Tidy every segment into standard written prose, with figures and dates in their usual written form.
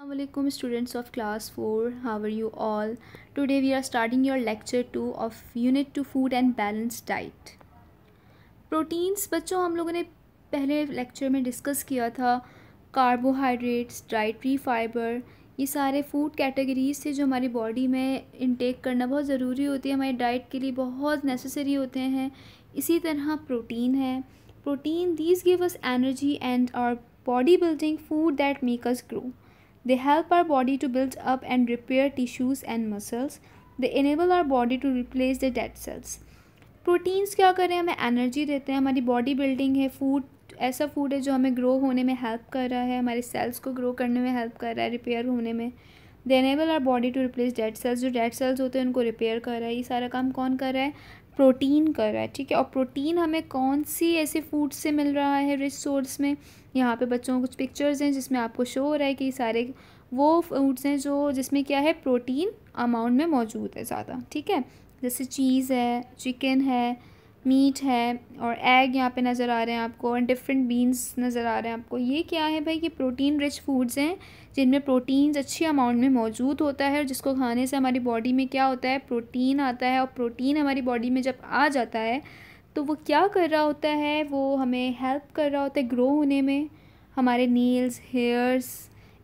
Assalamualaikum students of class 4, how are you all? Today we are starting your lecture 2 of unit 2 food and balanced diet. Proteins बच्चों हम लोगों ने पहले lecture में discuss किया था। कार्बोहाइड्रेट्स, डाइटरी फाइबर, ये सारे फूड कैटेगरीज थे जो हमारी बॉडी में इनटेक करना बहुत ज़रूरी होती है, हमारी डाइट के लिए बहुत नेसेसरी होते हैं। इसी तरह प्रोटीन है। Protein these give us energy and our body building food that make us grow. They help our body to build up and repair tissues and muscles. They enable our body to replace the dead cells. Proteins क्या कर रहे हैं, हमें energy देते हैं, हमारी body building है। Food ऐसा फूड है जो हमें ग्रो होने में हेल्प कर रहा है, हमारे सेल्स को ग्रो करने में हेल्प कर रहा है, रिपेयर होने में। They enable our body to replace dead cells, जो डेड सेल्स होते हैं उनको रिपेयर कर रहा है। ये सारा काम कौन कर रहा है? प्रोटीन कर रहा है, ठीक है। और प्रोटीन हमें कौन सी ऐसे फूड से मिल रहा है रिच सोर्स में? यहाँ पे बच्चों कुछ पिक्चर्स हैं जिसमें आपको शो हो रहा है कि सारे वो फूड्स हैं जो जिसमें क्या है, प्रोटीन अमाउंट में मौजूद है ज़्यादा, ठीक है। जैसे चीज़ है, चिकन है, मीट है और एग यहाँ पे नज़र आ रहे हैं आपको, और डिफरेंट बीन्स नज़र आ रहे हैं आपको। ये क्या है भाई? ये प्रोटीन रिच फूड्स हैं जिनमें प्रोटीन्स अच्छी अमाउंट में मौजूद होता है, और जिसको खाने से हमारी बॉडी में क्या होता है, प्रोटीन आता है। और प्रोटीन हमारी बॉडी में जब आ जाता है तो वो क्या कर रहा होता है, वो हमें हेल्प कर रहा होता है ग्रो होने में, हमारे नेल्स, हेयर्स,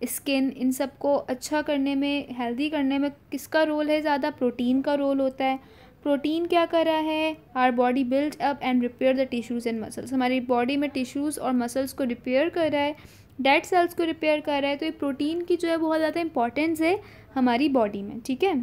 स्किन, इन सब को अच्छा करने में, हेल्दी करने में किसका रोल है? ज़्यादा प्रोटीन का रोल होता है। प्रोटीन क्या कर रहा है? Our body build up and repair the tissues and muscles, हमारी बॉडी में टिश्यूज़ और मसल्स को रिपेयर कर रहा है, डेड सेल्स को रिपेयर कर रहा है। तो ये प्रोटीन की जो है बहुत ज़्यादा इंपॉर्टेंस है हमारी बॉडी में, ठीक है।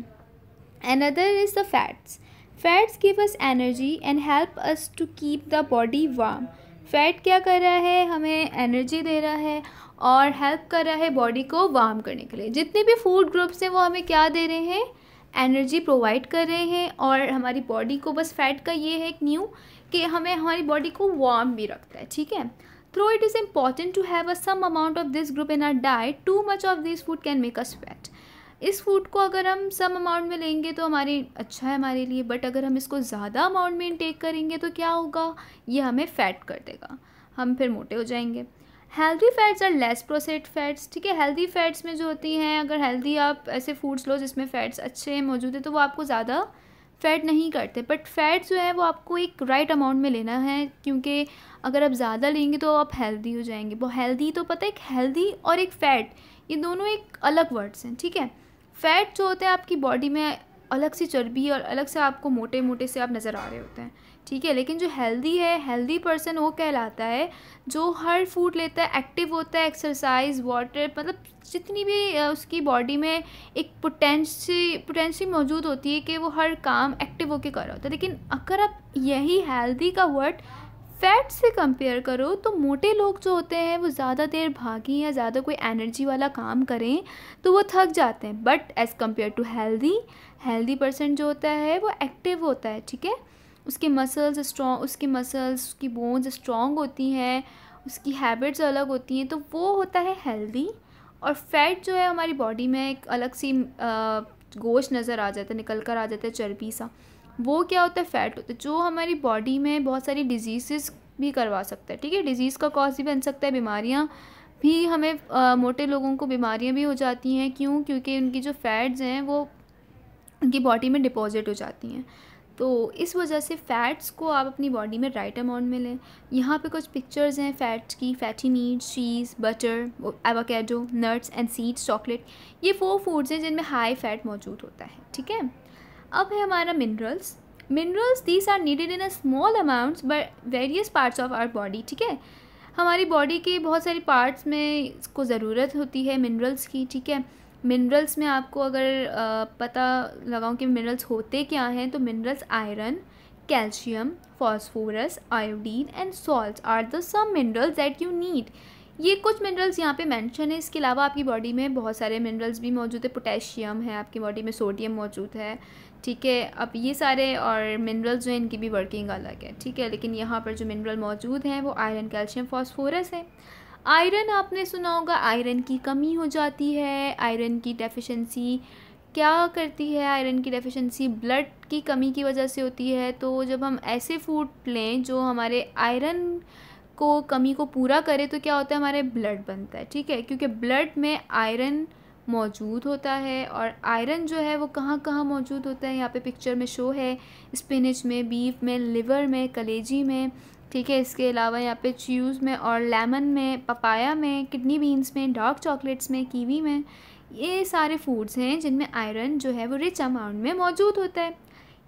Another is the fats. Fats give us energy and help us to keep the body warm. Fat क्या कर रहा है? हमें एनर्जी दे रहा है और हेल्प कर रहा है बॉडी को वार्म करने के लिए। जितने भी फूड ग्रुप्स हैं वो हमें क्या दे रहे हैं? एनर्जी प्रोवाइड कर रहे हैं। और हमारी बॉडी को बस फैट का ये है एक न्यू कि हमें हमारी बॉडी को वार्म भी रखता है, ठीक है। Though it is important to have a some amount of this group in our diet, too much of this food can make us fat. इस फूड को अगर हम सम अमाउंट में लेंगे तो हमारी अच्छा है हमारे लिए, बट अगर हम इसको ज़्यादा अमाउंट में इनटेक करेंगे तो क्या होगा? ये हमें फैट कर देगा, हम फिर मोटे हो जाएंगे। Healthy fats are less processed fats, ठीक है। हेल्दी फैट्स में जो होती हैं, अगर हेल्दी आप ऐसे फूड्स लो जिसमें फैट्स अच्छे मौजूद है तो वो आपको ज़्यादा फैट नहीं करते, बट फैट जो है वो आपको एक राइट अमाउंट में लेना है, क्योंकि अगर आप ज़्यादा लेंगे तो आप हेल्दी हो जाएंगे। वो हेल्दी तो पता है, एक हेल्दी और एक फ़ैट, ये दोनों एक अलग वर्ड्स हैं, ठीक है। फैट जो होता है आपकी बॉडी में अलग सी चर्बी और अलग से आपको मोटे मोटे से आप नज़र आ रहे होते हैं, ठीक है। लेकिन जो हेल्दी है, हेल्दी पर्सन वो कहलाता है जो हर फूड लेता है, एक्टिव होता है, एक्सरसाइज, वाटर, मतलब जितनी भी उसकी बॉडी में एक पोटेंसी मौजूद होती है कि वो हर काम एक्टिव होकर कर रहा होता है। लेकिन अगर आप यही हेल्दी का वर्ड फैट से कंपेयर करो तो मोटे लोग जो होते हैं वो ज़्यादा देर भागें या ज़्यादा कोई एनर्जी वाला काम करें तो वो थक जाते हैं, but as compare to healthy person जो होता है वो एक्टिव होता है, ठीक है। उसकी मसल्स, उसकी बोन्स स्ट्रॉन्ग होती हैं, उसकी हैबिट्स अलग होती हैं, तो वो होता है हेल्दी। और फैट जो है हमारी बॉडी में एक अलग सी गोश्त नज़र आ जाता है, निकल कर आ जाता है चर्बी सा, वो क्या होता है? फैट होता है, जो हमारी बॉडी में बहुत सारी डिजीज़ भी करवा सकता है, ठीक है। डिजीज़ का कॉज भी बन सकता है, बीमारियां भी हमें मोटे लोगों को बीमारियां भी हो जाती हैं। क्यों? क्योंकि उनकी जो फैट्स हैं वो उनकी बॉडी में डिपॉजिट हो जाती हैं। तो इस वजह से फ़ैट्स को आप अपनी बॉडी में राइट अमाउंट में लें। यहाँ पे कुछ पिक्चर्स हैं फ़ैट्स की। Fatty meets, cheese, butter, avocado, nuts and seeds, chocolate, ये 4 फूड्स हैं जिनमें हाई फैट मौजूद होता है, ठीक है। अब है हमारा minerals. These are needed in a small amounts by various parts of our body, ठीक है। हमारी बॉडी के बहुत सारी पार्ट्स में इसको ज़रूरत होती है मिनरल्स की, ठीक है। मिनरल्स में आपको अगर पता लगाऊं कि मिनरल्स होते क्या हैं, तो minerals iron, calcium, phosphorus, iodine and salts are the some minerals that you need. ये कुछ मिनरल्स यहाँ पे मेंशन है। इसके अलावा आपकी बॉडी में बहुत सारे मिनरल्स भी मौजूद है। पोटेशियम है आपकी बॉडी में, सोडियम मौजूद है, ठीक है। अब ये सारे और मिनरल्स जो हैं इनकी भी वर्किंग अलग है, ठीक है। लेकिन यहाँ पर जो मिनरल मौजूद हैं वो आयरन, कैल्शियम, फॉस्फोरस है। आयरन आपने सुना होगा, आयरन की कमी हो जाती है। आयरन की डेफिशिएंसी क्या करती है? आयरन की डेफिशिएंसी ब्लड की कमी की वजह से होती है। तो जब हम ऐसे फूड लें जो हमारे आयरन को कमी को पूरा करे तो क्या होता है? हमारे ब्लड बनता है, ठीक है। क्योंकि ब्लड में आयरन मौजूद होता है। और आयरन जो है वो कहाँ कहाँ मौजूद होता है, यहाँ पे पिक्चर में शो है, स्पिनच में, बीफ में, लिवर में, कलेजी में, ठीक है। इसके अलावा यहाँ पे च्यूज़ में और लेमन में, पपाया में, किडनी बीन्स में, डार्क चॉकलेट्स में, कीवी में। ये सारे फूड्स हैं जिनमें आयरन जो है वो रिच अमाउंट में मौजूद होता है।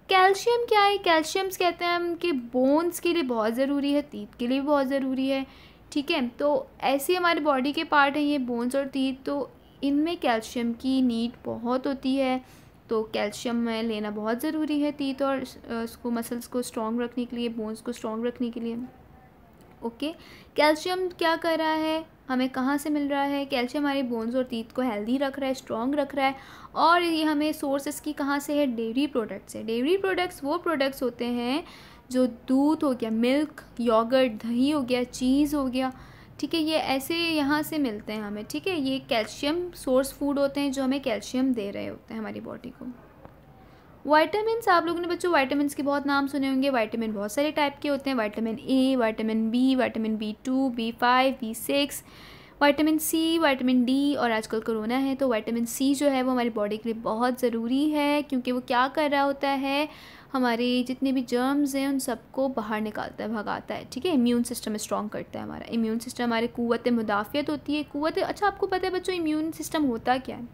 कैल्शियम क्या है? कैल्शियम्स कहते हैं हम कि बोन्स के लिए बहुत ज़रूरी है, टीथ के लिए भी बहुत ज़रूरी है, ठीक है। तो ऐसे हमारे बॉडी के पार्ट हैं ये बोन्स और टीथ, तो इनमें कैल्शियम की नीड बहुत होती है। तो कैल्शियम में लेना बहुत ज़रूरी है टीथ और उसको मसल्स को स्ट्रॉन्ग रखने के लिए, बोन्स को स्ट्रॉन्ग रखने के लिए। ओके, कैल्शियम क्या कर रहा है, हमें कहाँ से मिल रहा है? कैल्शियम हमारे बोन्स और टीथ को हेल्दी रख रहा है, स्ट्रॉन्ग रख रहा है। और ये हमें सोर्स इसकी कहाँ से है? डेयरी प्रोडक्ट्स है। डेयरी प्रोडक्ट्स वो प्रोडक्ट्स होते हैं जो दूध हो गया, मिल्क, योगर्ट, दही हो गया, चीज़ हो गया, ठीक है, ये ऐसे यहाँ से मिलते हैं हमें, ठीक है। ये कैल्शियम सोर्स फूड होते हैं जो हमें कैल्शियम दे रहे होते हैं हमारी बॉडी को। वाइटामिन्स, आप लोगों ने बच्चों वाइटामिन्स के बहुत नाम सुने होंगे। वाइटामिन बहुत सारे टाइप के होते हैं, vitamin A, vitamin B, vitamin B2, B5, B6, vitamin C, vitamin D. और आजकल कोरोना है तो विटामिन सी जो है वो हमारी बॉडी के लिए बहुत ज़रूरी है, क्योंकि वो क्या कर रहा होता है, हमारे जितने भी जर्म्स हैं उन सबको बाहर निकालता है, भगाता है, ठीक है। इम्यून सिस्टम स्ट्रॉन्ग करता है हमारा। इम्यून सिस्टम हमारे क़ुव्वत मुदाफ़ियत होती है, क़ुव्वत। अच्छा, आपको पता है बच्चों इम्यून सिस्टम होता क्या है?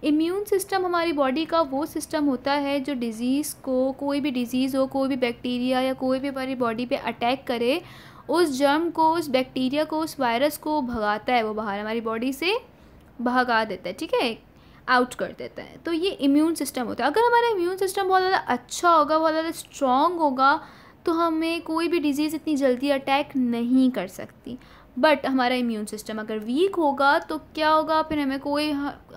इम्यून सिस्टम हमारी बॉडी का वो सिस्टम होता है जो डिज़ीज़ को, कोई भी डिज़ीज़ हो, कोई भी बैक्टीरिया या कोई भी हमारी बॉडी पे अटैक करे, उस जर्म को, उस बैक्टीरिया को, उस वायरस को भगाता है, वो बाहर हमारी बॉडी से भगा देता है, ठीक है, आउट कर देता है। तो ये इम्यून सिस्टम होता है। अगर हमारा इम्यून सिस्टम बहुत ज़्यादा अच्छा होगा, बहुत ज़्यादा स्ट्रॉन्ग होगा, तो हमें कोई भी डिज़ीज़ इतनी जल्दी अटैक नहीं कर सकती। बट हमारा इम्यून सिस्टम अगर वीक होगा तो क्या होगा, फिर हमें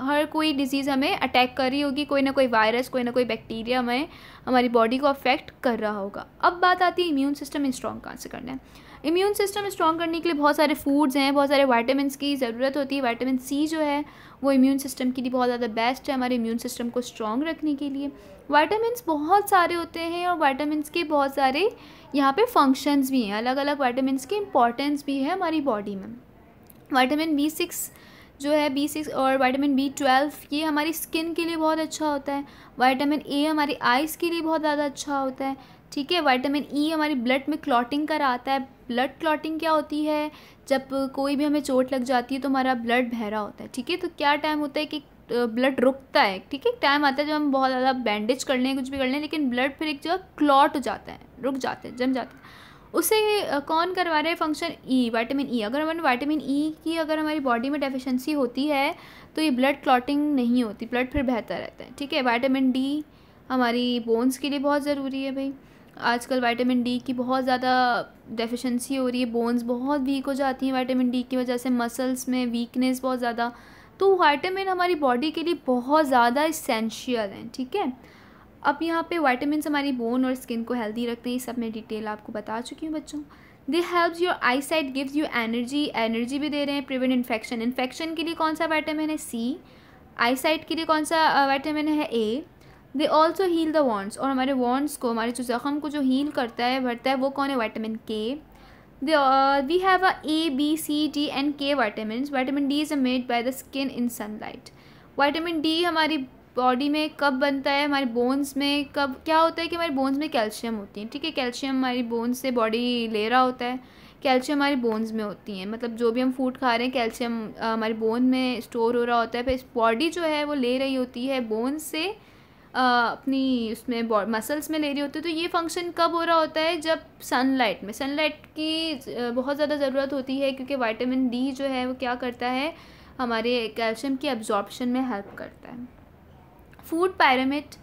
हर कोई डिज़ीज़ हमें अटैक कर रही होगी, कोई ना कोई वायरस, कोई ना कोई बैक्टीरिया हमें, हमारी बॉडी को अफेक्ट कर रहा होगा। अब बात आती है इम्यून सिस्टम स्ट्रॉन्ग कहाँ से करना है। इम्यून सिस्टम स्ट्रॉन्ग करने के लिए बहुत सारे फूड्स हैं, बहुत सारे वाइटामिन्स की ज़रूरत होती है। विटामिन सी जो है वो इम्यून सिस्टम के लिए बहुत ज़्यादा बेस्ट है, हमारे इम्यून सिस्टम को स्ट्रॉन्ग रखने के लिए। वाइटामिन्स बहुत सारे होते हैं और वाइटामिन्स के बहुत सारे यहाँ पे फंक्शंस भी हैं, अलग अलग वाइटामिन्स की इंपॉर्टेंस भी है हमारी बॉडी में। विटामिन B6 जो है, B6 और विटामिन B12 ये हमारी स्किन के लिए बहुत अच्छा होता है। विटामिन ए हमारी आइज़ के लिए बहुत ज़्यादा अच्छा होता है, ठीक है। विटामिन ई हमारी ब्लड में क्लॉटिंग कराता है। ब्लड क्लॉटिंग क्या होती है? जब कोई भी हमें चोट लग जाती है तो हमारा ब्लड बह रहा होता है, ठीक है। तो क्या टाइम होता है कि ब्लड रुकता है, ठीक है। टाइम आता है जब हम बहुत ज़्यादा बैंडेज कर लें, कुछ भी कर लें, लेकिन ब्लड फिर एक जगह क्लॉट हो जाता है, रुक जाता है, जम जाता है। उसे कौन करवा रहा है फंक्शन? ई, विटामिन ई। अगर हमारे विटामिन ई की अगर हमारी बॉडी में डेफिशिएंसी होती है तो ये ब्लड क्लॉटिंग नहीं होती, ब्लड फिर बहता रहता है, ठीक है। विटामिन डी हमारी बोन्स के लिए बहुत ज़रूरी है भाई। आजकल विटामिन डी की बहुत ज़्यादा डेफिशिएंसी हो रही है, बोन्स बहुत वीक हो जाती हैं विटामिन डी की वजह से, मसल्स में वीकनेस बहुत ज़्यादा। तो विटामिन हमारी बॉडी के लिए बहुत ज़्यादा इसेंशियल हैं, ठीक है। अब यहाँ पे विटामिन हमारी बोन और स्किन को हेल्दी रखते हैं, ये सब मैं डिटेल आपको बता चुकी हूँ बच्चों। दे helps your I site, gives you energy, energy भी दे रहे हैं। प्रिवेंट इन्फेक्शन, इन्फेक्शन के लिए कौन सा विटामिन है? सी। आई साइट के लिए कौन सा विटामिन है? A. They also heal the wounds, और हमारे वॉन्ड्स को, हमारे जो ज़ख़म को जो हील करता है, भरता है, वो कौन है? Vitamin K. We have a A, B, C, D and K vitamins. Vitamin D is made by the skin in sunlight. Vitamin D हमारी बॉडी में कब बनता है? हमारे बोन्स में कब क्या होता है कि हमारे बोन्स में कैल्शियम होती है, ठीक है। कैल्शियम हमारी बोन्स से बॉडी ले रहा होता है, कैल्शियम हमारी बोन्स में होती हैं, मतलब जो भी हम फूड खा रहे हैं कैल्शियम हमारे बोन में स्टोर हो रहा होता है, फिर बॉडी जो है वो ले रही होती है बोन्स से अपनी उसमें मसल्स में ले रही होती है। तो ये फंक्शन कब हो रहा होता है? जब सनलाइट में, सनलाइट की बहुत ज़्यादा ज़रूरत होती है, क्योंकि विटामिन डी जो है वो क्या करता है, हमारे कैल्शियम की एब्जॉर्प्शन में हेल्प करता है। फूड पायरामिड,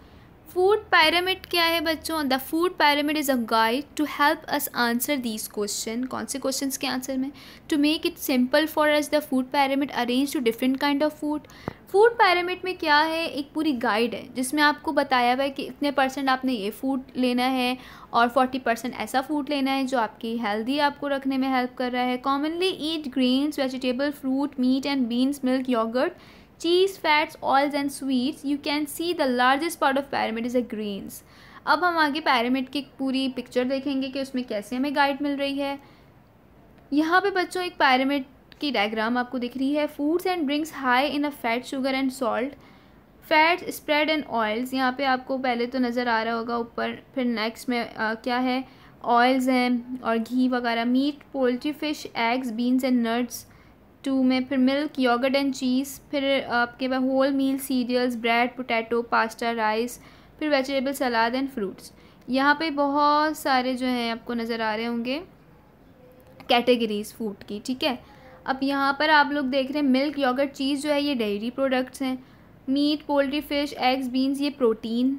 फूड पायरामिड क्या है बच्चों? The food pyramid is a guide to help us answer these question. कौन से क्वेश्चन के आंसर में? To make it simple for us, the food pyramid arrange to different kind of food. Food pyramid में क्या है? एक पूरी guide है जिसमें आपको बताया हुआ है कि इतने % आपने ये फूड लेना है और 40% ऐसा फूड लेना है जो आपकी हेल्दी आपको रखने में हेल्प कर रहा है। Commonly eat grains, vegetable, fruit, meat and beans, milk, yogurt, cheese, fats, oils and sweets. You can see the largest part of pyramid is a greens. अब हम आगे pyramid की पूरी पिक्चर देखेंगे कि उसमें कैसे हमें गाइड मिल रही है। यहाँ पे बच्चों एक pyramid की डायग्राम आपको दिख रही है। Foods and drinks high in a fat, sugar and salt, fat, spread and oils, यहाँ पे आपको पहले तो नज़र आ रहा होगा ऊपर। फिर नेक्स्ट में क्या है, ऑयल्स हैं और घी वगैरह। Meat, poultry, fish, eggs, beans and nuts. 2 में फिर मिल्क, योगर्ट एंड चीज़। फिर आपके पास whole meal, cereals, bread, potato, pasta, rice. फिर वेजिटेबल, सलाद एंड फ्रूट्स। यहाँ पे बहुत सारे जो हैं आपको नज़र आ रहे होंगे कैटेगरीज फूड की, ठीक है। अब यहाँ पर आप लोग देख रहे हैं मिल्क, योगर्ट, चीज़ जो है ये डेयरी प्रोडक्ट्स हैं। Meat, poultry, fish, eggs, beans ये प्रोटीन।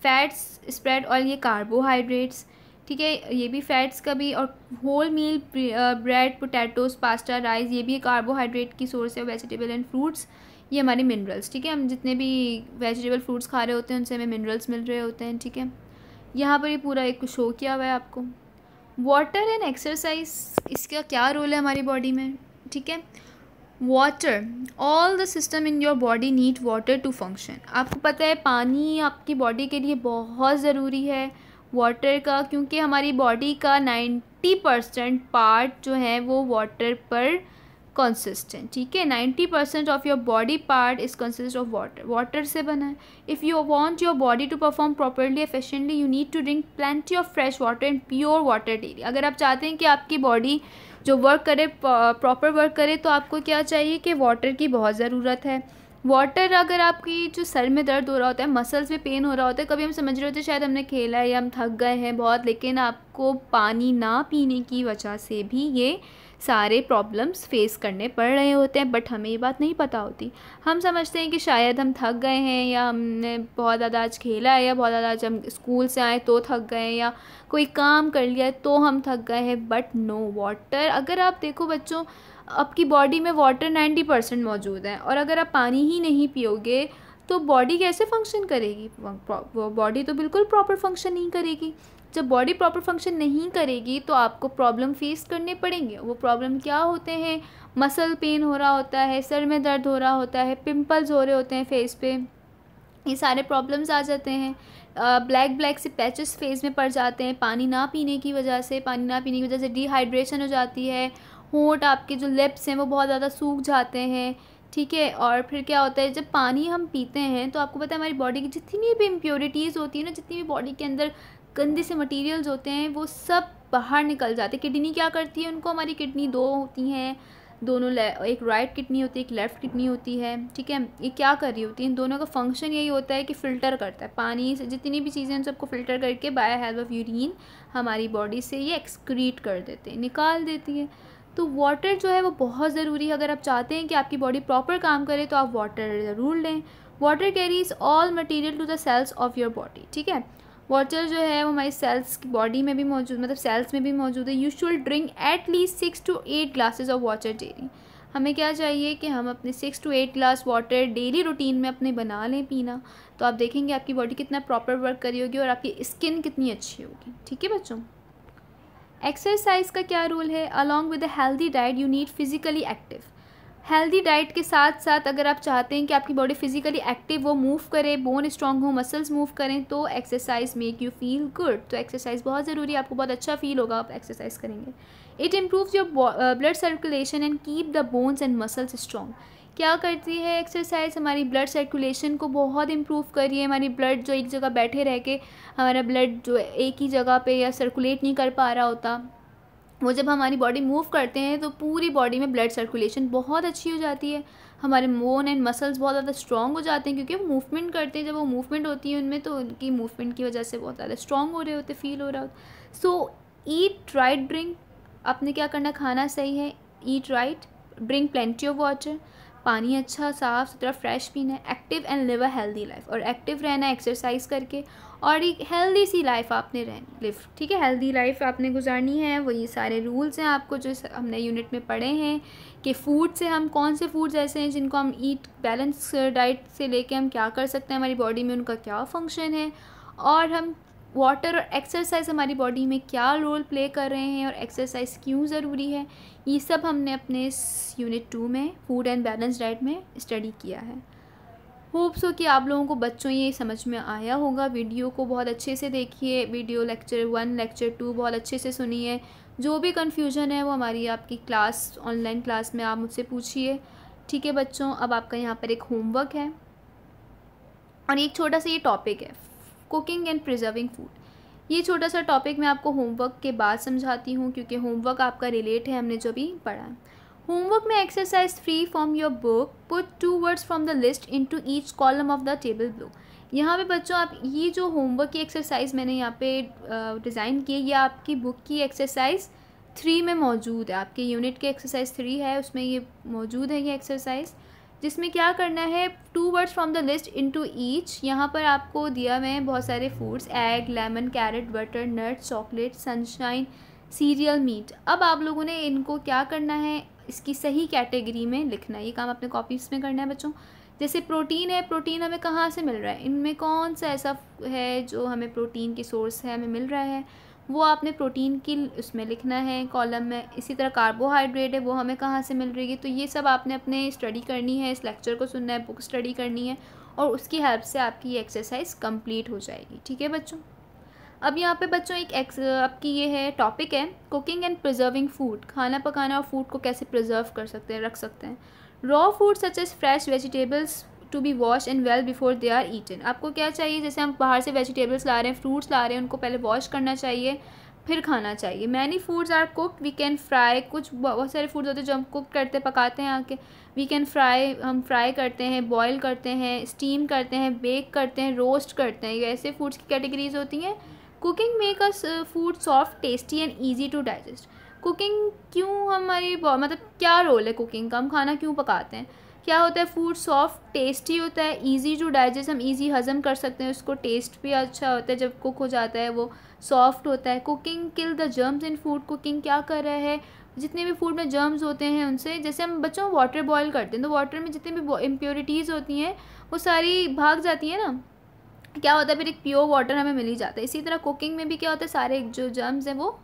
फैट्स, स्प्रेड ऑयल ये कार्बोहाइड्रेट्स, ठीक है, ये भी फैट्स का भी। और whole meal, bread, potatoes, pasta, rice ये भी कार्बोहाइड्रेट की सोर्स है। वेजिटेबल एंड फ्रूट्स ये हमारे मिनरल्स, ठीक है। हम जितने भी वेजिटेबल फ्रूट्स खा रहे होते हैं उनसे हमें मिनरल्स मिल रहे होते हैं, ठीक है। यहाँ पर ये पूरा एक शो किया हुआ है आपको। वाटर एंड एक्सरसाइज, इसका क्या रोल है हमारी बॉडी में, ठीक है। Water, all the system in your body need water to function. आपको पता है पानी आपकी बॉडी के लिए बहुत ज़रूरी है वाटर का, क्योंकि हमारी बॉडी का 90% पार्ट जो है वो वाटर पर कंसिस्टेंट, ठीक है। 90% of your body part is consist of water, water से बना है। If you want your body to perform properly efficiently you need to drink plenty of fresh water and pure water daily. अगर आप चाहते हैं कि आपकी बॉडी जो वर्क करे, प्रॉपर वर्क करे, तो आपको क्या चाहिए कि वाटर की बहुत ज़रूरत है। वाटर, अगर आपकी जो सर में दर्द हो रहा होता है, मसल्स में पेन हो रहा होता है, कभी हम समझ रहे होते हैं शायद हमने खेला है या हम थक गए हैं बहुत, लेकिन आपको पानी ना पीने की वजह से भी ये सारे प्रॉब्लम्स फेस करने पड़ रहे होते हैं। बट हमें ये बात नहीं पता होती। हम समझते हैं कि शायद हम थक गए हैं या हमने बहुत ज़्यादा आज खेला है या बहुत ज़्यादा आज हम स्कूल से आए तो थक गए हैं या कोई काम कर लिया है तो हम थक गए हैं। बट नो, वाटर, अगर आप देखो बच्चों, आपकी बॉडी में वाटर 90% मौजूद है, और अगर आप पानी ही नहीं पियोगे तो बॉडी कैसे फंक्शन करेगी? वो बॉडी तो बिल्कुल प्रॉपर फंक्शन नहीं करेगी। जब बॉडी प्रॉपर फंक्शन नहीं करेगी तो आपको प्रॉब्लम फेस करने पड़ेंगे। वो प्रॉब्लम क्या होते हैं? मसल पेन हो रहा होता है, सर में दर्द हो रहा होता है, पिंपल्स हो रहे होते हैं फेस पे, ये सारे प्रॉब्लम्स आ जाते हैं। ब्लैक से पैचेस फेस में पड़ जाते हैं पानी ना पीने की वजह से। पानी ना पीने की वजह से डिहाइड्रेशन हो जाती है। होंठ, आपके जो लिप्स हैं वो बहुत ज़्यादा सूख जाते हैं, ठीक है। और फिर क्या होता है, जब पानी हम पीते हैं तो आपको पता है हमारी बॉडी की जितनी भी इम्प्योरिटीज़ होती है ना, जितनी भी बॉडी के अंदर गंदे से मटेरियल्स होते हैं वो सब बाहर निकल जाते हैं। किडनी क्या करती है उनको, हमारी किडनी 2 होती हैं, दोनों, एक राइट किडनी होती है, एक लेफ़्ट किडनी होती है, ठीक है। ये क्या कर रही होती है, इन दोनों का फंक्शन यही होता है कि फ़िल्टर करता है पानी से जितनी भी चीज़ें, उन सबको फ़िल्टर करके बाय हेल्प ऑफ यूरिन हमारी बॉडी से ये एक्सक्रीट कर देते हैं, निकाल देती है। तो वाटर जो है वो बहुत ज़रूरी है। अगर आप चाहते हैं कि आपकी बॉडी प्रॉपर काम करे तो आप वाटर ज़रूर लें। Water carries all material to the cells of your body, ठीक है। वाटर जो है वो हमारी सेल्स की बॉडी में भी मौजूद, मतलब सेल्स में भी मौजूद है। You should drink at least 6 to 8 glasses of water daily. हमें क्या चाहिए कि हम अपने 6 to 8 glass water daily routine में अपने बना लें पीना। तो आप देखेंगे आपकी बॉडी कितना प्रॉपर वर्क करी होगी और आपकी स्किन कितनी अच्छी होगी, ठीक है बच्चों। एक्सरसाइज का क्या रोल है? Along with a healthy diet you need physically active. Healthy diet के साथ साथ अगर आप चाहते हैं कि आपकी बॉडी फिजिकली एक्टिव हो, मूव करे, बोन स्ट्रांग हो, मसल्स मूव करें, तो exercise make you feel good. तो एक्सरसाइज बहुत ज़रूरी है, आपको बहुत अच्छा फील होगा आप एक्सरसाइज करेंगे। It improves your blood circulation and keep the bones and muscles strong. क्या करती है एक्सरसाइज? हमारी ब्लड सर्कुलेशन को बहुत इम्प्रूव कर रही है। हमारी ब्लड जो एक जगह बैठे रह के हमारा ब्लड जो एक ही जगह पे या सर्कुलेट नहीं कर पा रहा होता, वो जब हमारी बॉडी मूव करते हैं तो पूरी बॉडी में ब्लड सर्कुलेशन बहुत अच्छी हो जाती है। हमारे बोन एंड मसल्स बहुत ज़्यादा स्ट्रॉन्ग हो जाते हैं क्योंकि वो मूवमेंट करते हैं। जब वो मूवमेंट होती है उनमें तो उनकी मूवमेंट की वजह से बहुत ज़्यादा स्ट्रॉन्ग हो रहे होते, फील हो रहा होता। सो ईट राइट, ड्रिंक, आपने क्या करना, खाना सही है, eat right, drink plenty of water, पानी अच्छा साफ़ सुथरा फ्रेश पीना है, active and live a healthy life, और एक्टिव रहना है एक्सरसाइज करके, और एक हेल्दी सी लाइफ आपने लिव, ठीक है, हेल्दी लाइफ आपने गुजारनी है। वो ये सारे रूल्स हैं आपको जो हमने यूनिट में पढ़े हैं कि फूड से हम कौन से फूड्स ऐसे हैं जिनको हम ईट, बैलेंस डाइट से लेके हम क्या कर सकते हैं, हमारी बॉडी में उनका क्या फंक्शन है, और हम वाटर और एक्सरसाइज हमारी बॉडी में क्या रोल प्ले कर रहे हैं और एक्सरसाइज क्यों ज़रूरी है, ये सब हमने अपने इस यूनिट 2 में फूड एंड बैलेंस डाइट में स्टडी किया है। होप्स हो कि आप लोगों को बच्चों ये समझ में आया होगा। वीडियो को बहुत अच्छे से देखिए, वीडियो लेक्चर 1 लेक्चर 2 बहुत अच्छे से सुनिए। जो भी कन्फ्यूजन है वो हमारी आपकी क्लास ऑनलाइन क्लास में आप मुझसे पूछिए। ठीक है बच्चों, अब आपका यहाँ पर एक होमवर्क है और एक छोटा सा ये टॉपिक है, कुकिंग एंड प्रिजर्विंग फूड। ये छोटा सा टॉपिक मैं आपको होमवर्क के बाद समझाती हूँ, क्योंकि होमवर्क आपका रिलेट है हमने जो भी पढ़ा है। होमवर्क में exercise 3 from your book, put 2 words from the list into each column of the table below. यहाँ पे बच्चों आप ये जो होमवर्क की एक्सरसाइज मैंने यहाँ पे डिज़ाइन की है, ये आपकी बुक की एक्सरसाइज 3 में मौजूद है। आपके यूनिट की एक्सरसाइज 3 है, उसमें ये मौजूद है ये एक्सरसाइज, जिसमें क्या करना है, 2 words from the list into each. यहाँ पर आपको दिया हुए हैं बहुत सारे foods, egg, lemon, carrot, butter, nut, chocolate, sunshine, cereal, meat. अब आप लोगों ने इनको क्या करना है, इसकी सही कैटेगरी में लिखना है। ये काम अपने कॉपीज़ में करना है बच्चों। जैसे प्रोटीन है, प्रोटीन हमें कहाँ से मिल रहा है, इनमें कौन सा ऐसा है जो हमें प्रोटीन की सोर्स है, हमें मिल रहा है, वो आपने प्रोटीन की उसमें लिखना है कॉलम में। इसी तरह कार्बोहाइड्रेट है, वो हमें कहाँ से मिल रही है। तो ये सब आपने अपने स्टडी करनी है, इस लेक्चर को सुनना है, बुक स्टडी करनी है, और उसकी हेल्प से आपकी ये एक्सरसाइज कंप्लीट हो जाएगी। ठीक है बच्चों। अब यहाँ पे बच्चों एक आपकी ये है टॉपिक है, कुकिंग एंड प्रिजर्विंग फूड। खाना पकाना और फूड को कैसे प्रिजर्व कर सकते हैं, रख सकते हैं। Raw food such as fresh vegetables to be wash and well before they are eaten. आपको क्या चाहिए, जैसे हम बाहर से वेजिटेबल्स ला रहे हैं, फ्रूट्स ला रहे हैं, उनको पहले वॉश करना चाहिए, फिर खाना चाहिए। Many foods are cooked, we can fry. कुछ बहुत सारे फूड्स होते हैं जो हम कुक करते पकाते हैं आके। वी कैन फ्राई, हम फ्राई करते हैं, बॉयल करते हैं, स्टीम करते हैं, बेक करते हैं, रोस्ट करते हैं। ये ऐसे फूड्स की कैटेगरीज होती हैं। Cooking make us food soft, tasty and easy to digest. Cooking क्यों हमारी मतलब क्या रोल है कुकिंग का, हम खाना क्यों पकाते हैं, क्या होता है, फूड सॉफ्ट टेस्टी होता है, इजी टू डाइजेस्ट, हम इजी हज़म कर सकते हैं उसको, टेस्ट भी अच्छा होता है जब कुक हो जाता है, वो सॉफ्ट होता है। Cooking kill the germs in food. Cooking क्या कर रहा है, जितने भी फूड में जर्म्स होते हैं उनसे, जैसे हम बच्चों वाटर बॉयल करते हैं तो वाटर में जितनी भी इम्प्योरिटीज़ होती हैं वो सारी भाग जाती हैं ना, क्या होता है, फिर एक प्योर वाटर हमें मिल ही जाता है। इसी तरह कुकिंग में भी क्या होता है, सारे जो जर्म्स हैं वो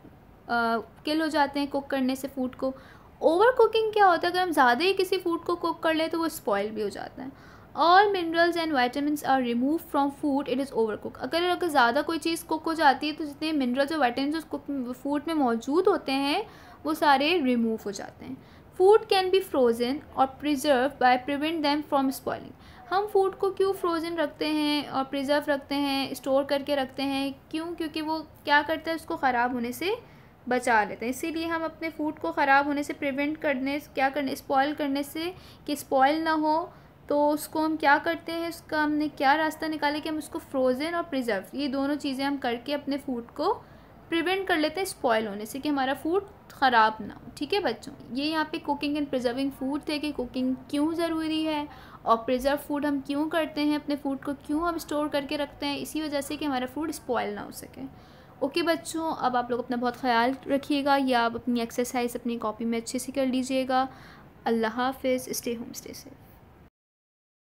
किल हो जाते हैं कुक करने से फूड को। ओवर कुकिंग क्या होता है, अगर हम ज़्यादा ही किसी फूड को कुक कर लें तो वो स्पॉइल भी हो जाता है। All minerals and vitamin are remove from food, it is over cook. अगर ज़्यादा कोई चीज़ कुक हो जाती है तो जितने मिनरल्स और वाइटामिन उस फूड में मौजूद होते हैं वो सारे रिमूव हो जाते हैं। फूड कैन बी फ्रोजन और preserve by prevent them from spoiling. हम फूड को क्यों फ्रोज़न रखते हैं और प्रिजर्व रखते हैं, स्टोर करके रखते हैं, क्यों, क्योंकि वो क्या करता है, उसको ख़राब होने से बचा लेते हैं। इसीलिए हम अपने फूड को ख़राब होने से प्रिवेंट करने, क्या करने, स्पॉइल करने से, कि स्पॉइल ना हो, तो उसको हम क्या करते हैं, उसका हमने क्या रास्ता निकाले कि हम उसको फ्रोज़न और प्रिजर्व, ये दोनों चीज़ें हम करके अपने फूड को प्रिवेंट कर लेते हैं स्पॉइल होने से, कि हमारा फूड ख़राब ना हो। ठीक है बच्चों, ये यहाँ पे कुकिंग एंड प्रिजर्विंग फूड थे, कि कुकिंग क्यों ज़रूरी है और प्रिजर्व फूड हम क्यों करते हैं, अपने फूड को क्यों हम स्टोर करके रखते हैं, इसी वजह से कि हमारा फूड स्पॉइल ना हो सके। ओके बच्चों, अब आप लोग अपना बहुत ख्याल रखिएगा, या आप अपनी एक्सरसाइज अपनी कॉपी में अच्छे से कर लीजिएगा। अल्लाह हाफिज़, स्टे होम स्टे सेफ।